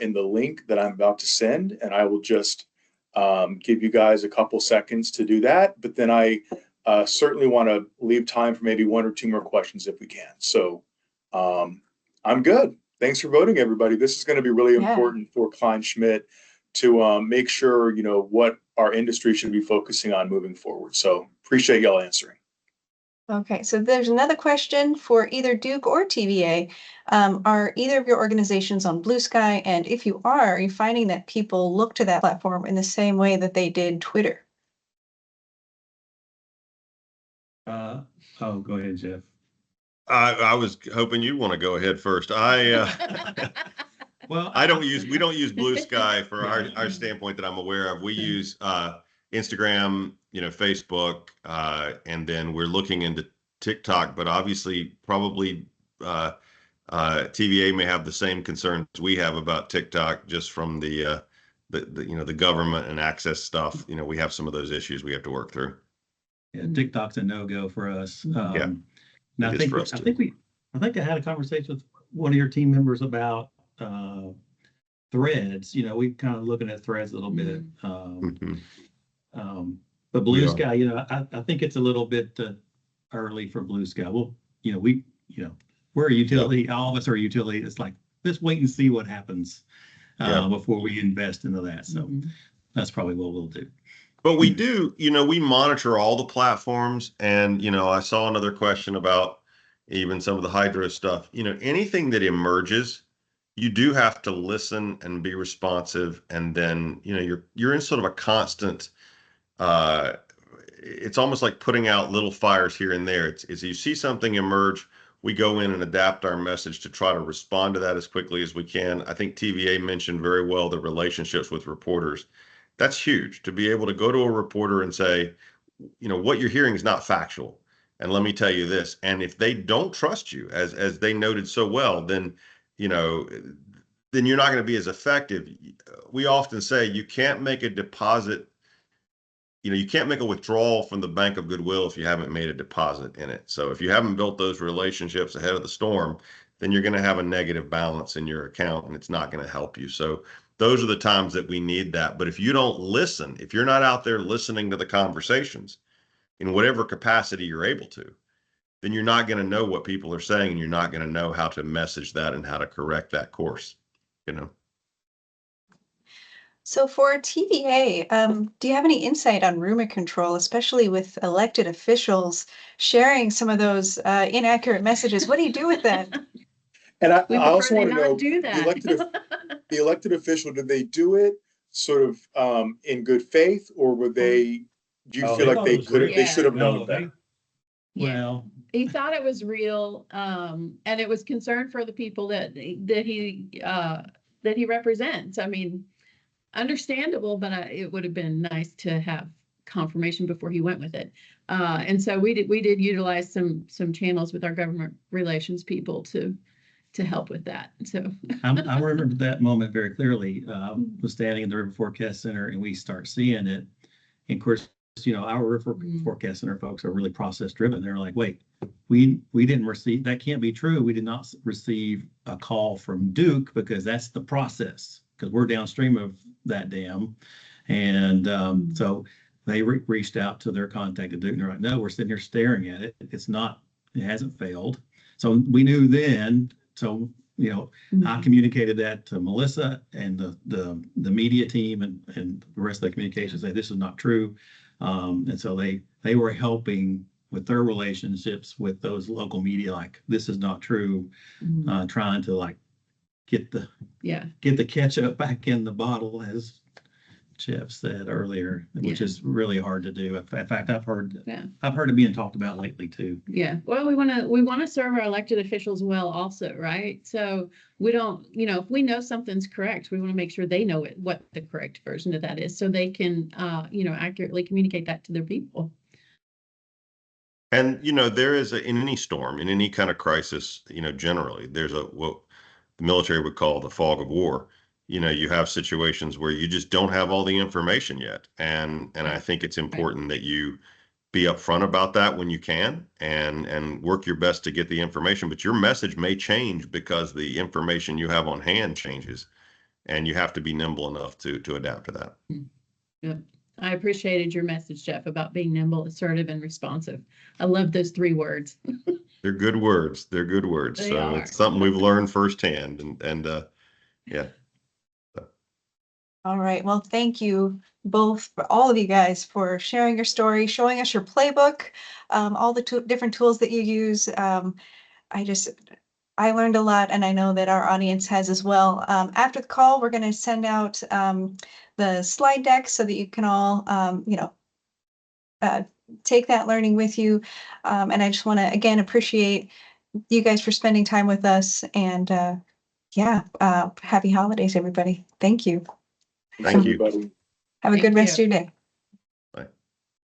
in the link that I'm about to send, and I will just give you guys a couple seconds to do that. But then I certainly want to leave time for maybe 1 or 2 more questions if we can. So I'm good. Thanks for voting, everybody. This is going to be really important for Klein Schmidt to make sure, what our industry should be focusing on moving forward. So appreciate y'all answering.
Okay, so there's another question for either Duke or TVA. Are either of your organizations on Blue Sky? And if you are you finding that people look to that platform in the same way that they did Twitter?
Oh, go ahead, Jeff.
I was hoping you'd want to go ahead first.
Well,
we don't use Blue Sky for our standpoint that I'm aware of. We use Instagram, Facebook, and then we're looking into TikTok, but obviously probably TVA may have the same concerns we have about TikTok just from the government and access stuff. We have some of those issues we have to work through.
Yeah, TikTok's a no-go for us.
Yeah,
now I think I had a conversation with one of your team members about Threads. We kind of looking at Threads a little bit. But Blue Sky, I think it's a little bit early for Blue Sky. Well, we're a utility. All of us are a utility. It's like, let's wait and see what happens before we invest into that. So that's probably what we'll do.
But we do, we monitor all the platforms. And, I saw another question about even some of the hydro stuff. Anything that emerges, you do have to listen and be responsive. And then, you're in sort of a constant, it's almost like putting out little fires here and there. It's you see something emerge, we go in and adapt our message to try to respond to that as quickly as we can. I think TVA mentioned very well the relationships with reporters. That's huge to be able to go to a reporter and say, what you're hearing is not factual. And let me tell you this. And if they don't trust you, as they noted so well, then you're not going to be as effective. We often say you can't make a deposit. You can't make a withdrawal from the Bank of Goodwill if you haven't made a deposit in it. So if you haven't built those relationships ahead of the storm, then you're going to have a negative balance in your account and it's not going to help you. So those are the times that we need that. But if you don't listen, if you're not out there listening to the conversations in whatever capacity you're able to, then you're not going to know what people are saying and you're not going to know how to message that and how to correct that course,
So for TVA, do you have any insight on rumor control, especially with elected officials sharing some of those inaccurate messages? What do you do with that?
And I
We
also
prefer they
want to know,
not do that.
the elected official, did they do it sort of in good faith, or were they, do you
Oh,
feel
they
like
thought
they
it was
could have,
real.
they should have known
No,
better?
Yeah.
Well,
He thought it was real, and it was concern for the people that he represents. I mean, understandable, but it would have been nice to have confirmation before he went with it. And so we did utilize some channels with our government relations people to help with that. So
I remember that moment very clearly. Was standing in the River Forecast Center and we start seeing it. And of course, our River Forecast Center folks are really process driven. They're like, wait, we didn't receive, that can't be true. We did not receive a call from Duke because that's the process, because we're downstream of that dam. And so they reached out to their contact at Duke and they're like, no, we're sitting here staring at it. It hasn't failed. So we knew then. So, I communicated that to Melissa and the media team and the rest of the communications, say this is not true. And so they were helping with their relationships with those local media, like this is not true, trying to like get the ketchup back in the bottle, as Jeff said earlier, which is really hard to do. In fact, I've heard it being talked about lately too.
Yeah, well, we want to serve our elected officials well also, right? So we don't, if we know something's correct, we want to make sure they know what the correct version of that is, so they can accurately communicate that to their people.
And there is in any storm, in any kind of crisis, generally there's what the military would call the fog of war. You have situations where you just don't have all the information yet, and I think it's important that you be upfront about that when you can, and work your best to get the information. But your message may change because the information you have on hand changes, and you have to be nimble enough to adapt to that.
Yep. I appreciated your message, Jeff, about being nimble, assertive, and responsive. I love those 3 words.
They're good words. They're good words.
They
So
are.
it's something we've learned firsthand, and yeah.
All right. Well, thank you both, for all of you guys, for sharing your story, showing us your playbook, all the different tools that you use. I learned a lot, and I know that our audience has as well. After the call, we're going to send out the slide deck so that you can all, take that learning with you. And I just want to, again, appreciate you guys for spending time with us. And happy holidays, everybody. Thank you.
Thank you.
Everybody.
Have a good
Thank
rest
you.
of your day.